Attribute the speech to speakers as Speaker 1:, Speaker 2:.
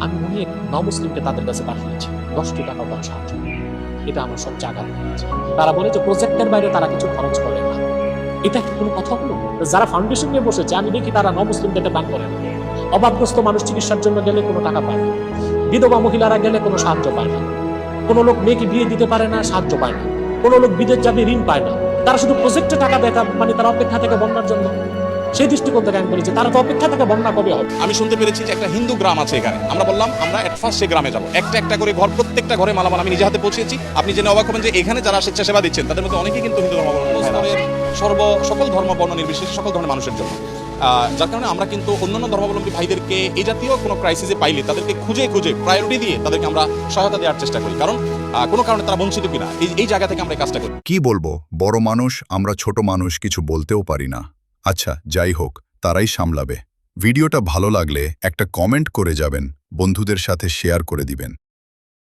Speaker 1: আমি অনেক নমুসলিমকে তাদের কাছে পাঠিয়েছি, 10টি টাকাও তারা সাহায্য করে। এটা আমার সবচেয়ে আঘাত পেয়েছে। তারা বলে যে প্রজেক্টের বাইরে তারা কিছু খরচ করে না। এটা কি কোনো কথা হলো? যারা ফাউন্ডেশন নিয়ে বসেছে আমি দেখি তারা নমুসলিমদেরকে দান করে না। অভাবগ্রস্ত মানুষ চিকিৎসার জন্য গেলে কোনো টাকা পায় না, বিধবা মহিলারা গেলে কোনো সাহায্য পায় না, কোনো লোক মেয়েকে বিয়ে দিতে পারে না, সাহায্য পায় না, কোনো লোক বিদেশ যাবে ঋণ পায় না। তারা শুধু প্রজেক্টে টাকা দেয়, মানে তারা অপেক্ষা থেকে বন্যার জন্য। সেই দৃষ্টিকোণ থেকে আমি বলেছি তারা তো অপেক্ষা থেকে বন্যা কবে হবে।
Speaker 2: আমি শুনতে পেরেছি যে একটা হিন্দু গ্রাম আছে এখানে। আমরা বললাম আমরা এট ফার্স্ট সে গ্রামে যাবো, একটা একটা করে ঘর, প্রত্যেকটা ঘরে মালামাল আমি নিজে হাতে পৌঁছেছি। আপনি জেনে অবাক হবেন যে এখানে যারা স্বেচ্ছাসেবা দিচ্ছেন তাদের মধ্যে অনেকেই কিন্তু হিন্দু ধর্মাবলম্বী, সকল ধর্ম বর্ণ নির্বিশেষে সকল ধরনের মানুষের জন্য। যার কারণে আমরা কিন্তু অন্যান্য ধর্মাবলম্বী ভাইদেরকে এই জাতীয় কোনো ক্রাইসিসে পাইলে তাদেরকে খুঁজে খুঁজে প্রায়োরিটি দিয়ে তাদেরকে আমরা সহায়তা দেওয়ার চেষ্টা করি, কারণ কোনো কারণে তারা বঞ্চিত কিনা এই জায়গা থেকে আমরা এই কাজটা করি।
Speaker 3: কি বলবো, বড় মানুষ, আমরা ছোট মানুষ, কিছু বলতেও পারি না। আচ্ছা, যাই হোক, তারাই সামলাবে। ভিডিওটা ভালো লাগলে একটা কমেন্ট করে যাবেন, বন্ধুদের সাথে শেয়ার করে দিবেন।